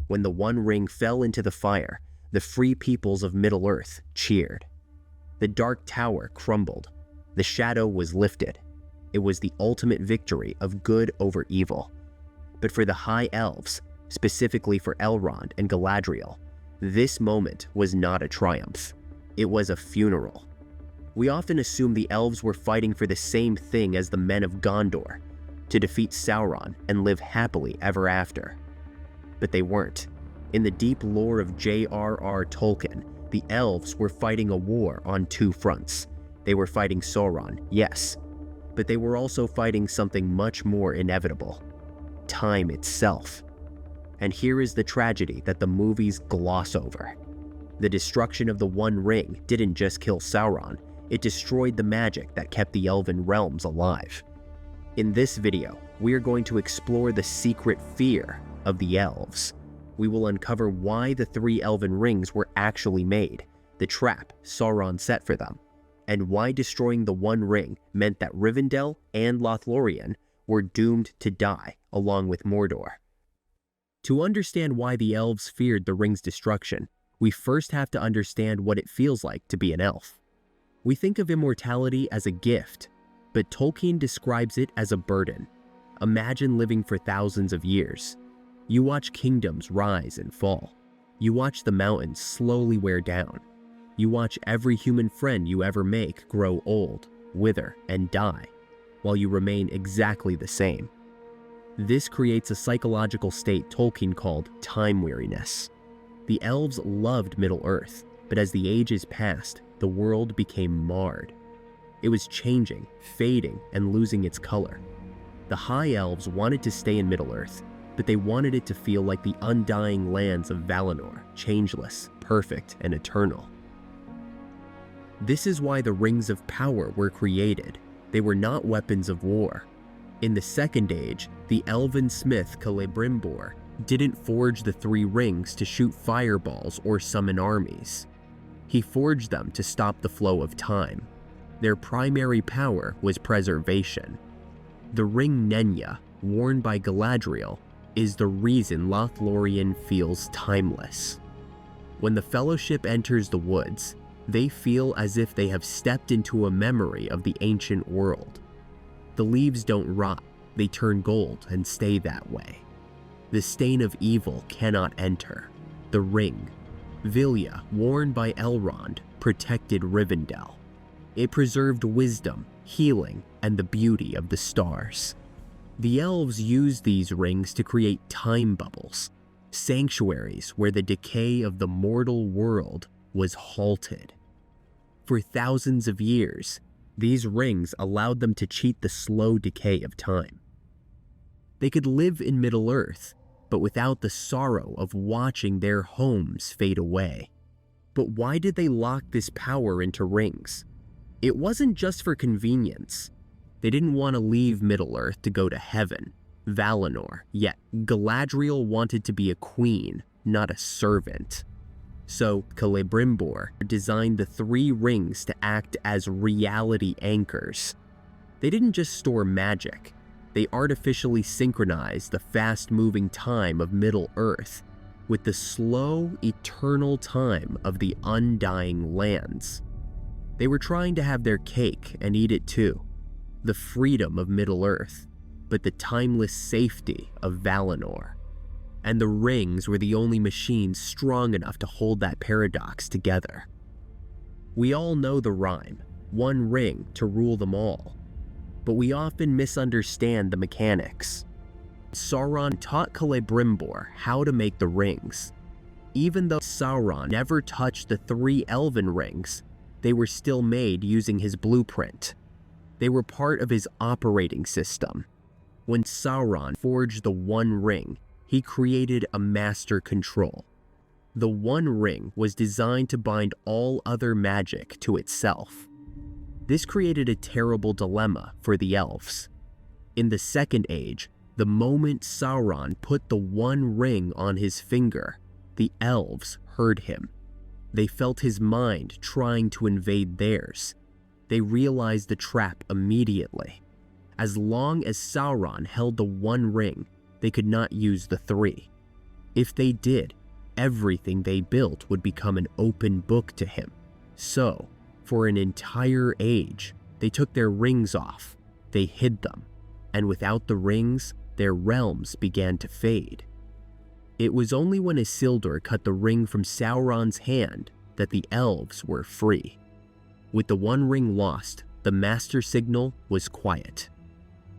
when the One Ring fell into the fire, the free peoples of Middle-earth cheered. The Dark Tower crumbled. The shadow was lifted. It was the ultimate victory of good over evil. But for the High Elves, specifically for Elrond and Galadriel, this moment was not a triumph. It was a funeral. We often assume the Elves were fighting for the same thing as the men of Gondor, to defeat Sauron and live happily ever after. But they weren't. In the deep lore of J.R.R. Tolkien, the Elves were fighting a war on two fronts. They were fighting Sauron, yes, but they were also fighting something much more inevitable: time itself. And here is the tragedy that the movies gloss over. The destruction of the One Ring didn't just kill Sauron, it destroyed the magic that kept the Elven realms alive. In this video, we are going to explore the secret fear of the Elves. We will uncover why the 3 Elven rings were actually made, the trap Sauron set for them, and why destroying the One Ring meant that Rivendell and Lothlorien were doomed to die along with Mordor. To understand why the Elves feared the ring's destruction, we first have to understand what it feels like to be an elf. We think of immortality as a gift, but Tolkien describes it as a burden. Imagine living for thousands of years. You watch kingdoms rise and fall. You watch the mountains slowly wear down. You watch every human friend you ever make grow old, wither, and die, while you remain exactly the same. This creates a psychological state Tolkien called time weariness. The Elves loved Middle-earth, but as the ages passed, the world became marred. It was changing, fading, and losing its color. The High Elves wanted to stay in Middle-earth, but they wanted it to feel like the undying lands of Valinor, changeless, perfect, and eternal. This is why the Rings of Power were created. They were not weapons of war. In the Second Age, the elven smith Celebrimbor didn't forge the 3 rings to shoot fireballs or summon armies. He forged them to stop the flow of time. Their primary power was preservation. The ring Nenya, worn by Galadriel, is the reason Lothlorien feels timeless. When the Fellowship enters the woods, they feel as if they have stepped into a memory of the ancient world. The leaves don't rot, they turn gold and stay that way. The stain of evil cannot enter. The ring, Vilya, worn by Elrond, protected Rivendell. It preserved wisdom, healing, and the beauty of the stars. The Elves used these rings to create time bubbles, sanctuaries where the decay of the mortal world was halted. For thousands of years, these rings allowed them to cheat the slow decay of time. They could live in Middle-earth, but without the sorrow of watching their homes fade away. But why did they lock this power into rings? It wasn't just for convenience. They didn't want to leave Middle-earth to go to heaven, Valinor, yet Galadriel wanted to be a queen, not a servant. So Celebrimbor designed the 3 rings to act as reality anchors. They didn't just store magic, they artificially synchronized the fast-moving time of Middle-earth with the slow, eternal time of the undying lands. They were trying to have their cake and eat it too. The freedom of Middle-earth, but the timeless safety of Valinor. And the rings were the only machines strong enough to hold that paradox together. We all know the rhyme, one ring to rule them all, but we often misunderstand the mechanics. Sauron taught Celebrimbor how to make the rings. Even though Sauron never touched the 3 elven rings, they were still made using his blueprint. They were part of his operating system. When Sauron forged the One Ring, he created a master control. The One Ring was designed to bind all other magic to itself. This created a terrible dilemma for the Elves. In the Second Age, the moment Sauron put the One Ring on his finger, the Elves heard him. They felt his mind trying to invade theirs. They realized the trap immediately. As long as Sauron held the One Ring, they could not use the 3. If they did, everything they built would become an open book to him. So, for an entire age, they took their rings off, they hid them, and without the rings, their realms began to fade. It was only when Isildur cut the ring from Sauron's hand that the elves were free. With the one ring lost, the master signal was quiet.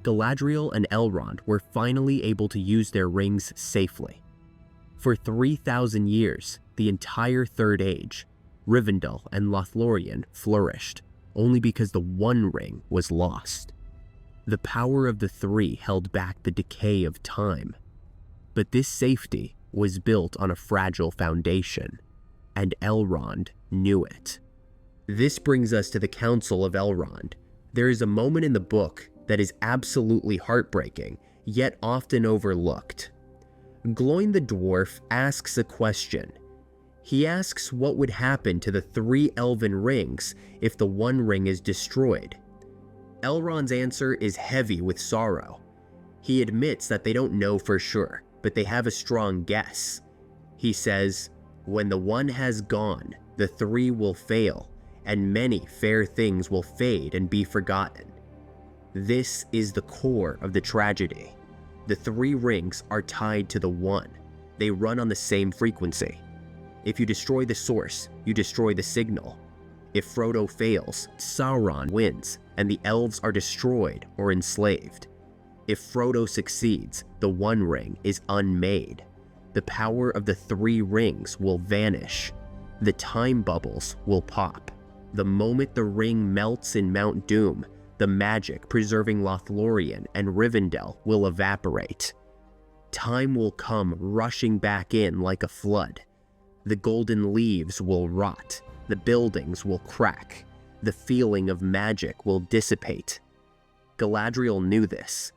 Galadriel and Elrond were finally able to use their rings safely. For 3,000 years, the entire Third Age, Rivendell and Lothlorien flourished, only because the One Ring was lost. The power of the three held back the decay of time. But this safety was built on a fragile foundation, and Elrond knew it. This brings us to the Council of Elrond. There is a moment in the book that is absolutely heartbreaking, yet often overlooked. Gloin the dwarf asks a question. He asks what would happen to the 3 elven rings if the One Ring is destroyed. Elrond's answer is heavy with sorrow. He admits that they don't know for sure, but they have a strong guess. He says, "When the one has gone, the 3 will fail, and many fair things will fade and be forgotten." This is the core of the tragedy. The 3 rings are tied to the One. They run on the same frequency. If you destroy the source, you destroy the signal. If Frodo fails, Sauron wins, and the elves are destroyed or enslaved. If Frodo succeeds, the One Ring is unmade. The power of the 3 rings will vanish. The time bubbles will pop. The moment the ring melts in Mount Doom, the magic preserving Lothlorien and Rivendell will evaporate. Time will come rushing back in like a flood. The golden leaves will rot. The buildings will crack. The feeling of magic will dissipate. Galadriel knew this.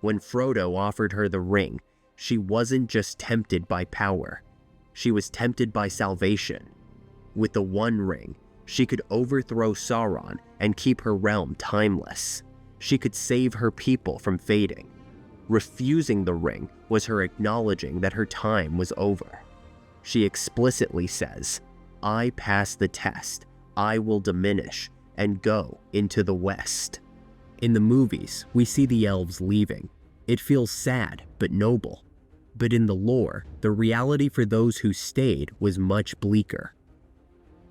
When Frodo offered her the ring, she wasn't just tempted by power. She was tempted by salvation. With the One Ring, she could overthrow Sauron and keep her realm timeless. She could save her people from fading. Refusing the ring was her acknowledging that her time was over. She explicitly says, "I pass the test. I will diminish and go into the West." In the movies, we see the elves leaving. It feels sad but noble. But in the lore, the reality for those who stayed was much bleaker.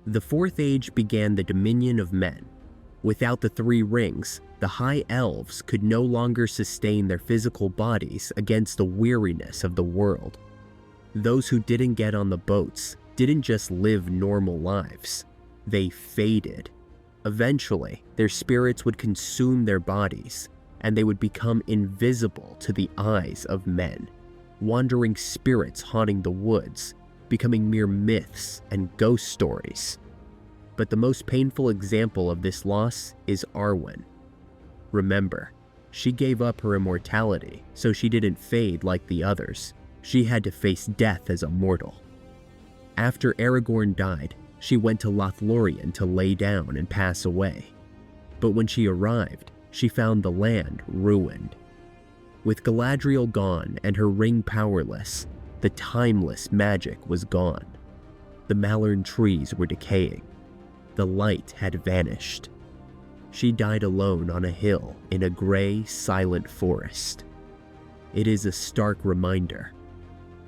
The Fourth Age began the dominion of men. Without the 3 rings, the High Elves could no longer sustain their physical bodies against the weariness of the world. Those who didn't get on the boats didn't just live normal lives. They faded. Eventually, their spirits would consume their bodies, and they would become invisible to the eyes of men, wandering spirits haunting the woods, becoming mere myths and ghost stories. But the most painful example of this loss is Arwen. Remember, she gave up her immortality, so she didn't fade like the others. She had to face death as a mortal. After Aragorn died, she went to Lothlorien to lay down and pass away. But when she arrived, she found the land ruined. With Galadriel gone and her ring powerless, the timeless magic was gone. The Malern trees were decaying. The light had vanished. She died alone on a hill in a gray, silent forest. It is a stark reminder.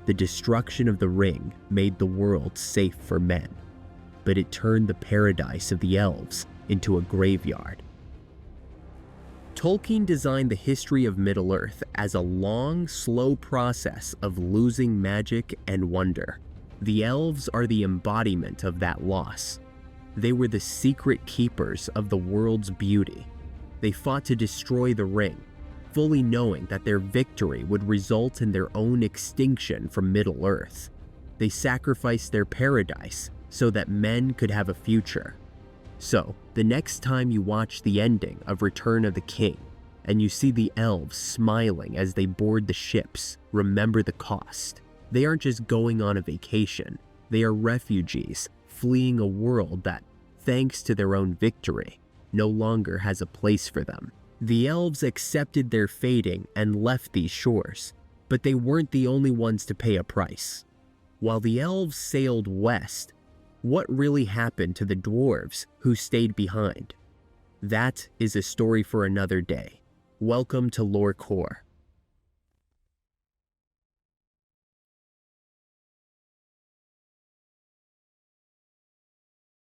The destruction of the ring made the world safe for men, but it turned the paradise of the elves into a graveyard. Tolkien designed the history of Middle-earth as a long, slow process of losing magic and wonder. The elves are the embodiment of that loss. They were the secret keepers of the world's beauty. They fought to destroy the ring, fully knowing that their victory would result in their own extinction from Middle-earth. They sacrificed their paradise so that men could have a future. So, the next time you watch the ending of Return of the King, and you see the elves smiling as they board the ships, remember the cost. They aren't just going on a vacation, they are refugees fleeing a world that, thanks to their own victory, no longer has a place for them. The elves accepted their fating and left these shores. But they weren't the only ones to pay a price. While the elves sailed west, what really happened to the dwarves who stayed behind? That is a story for another day. Welcome to Lorecore.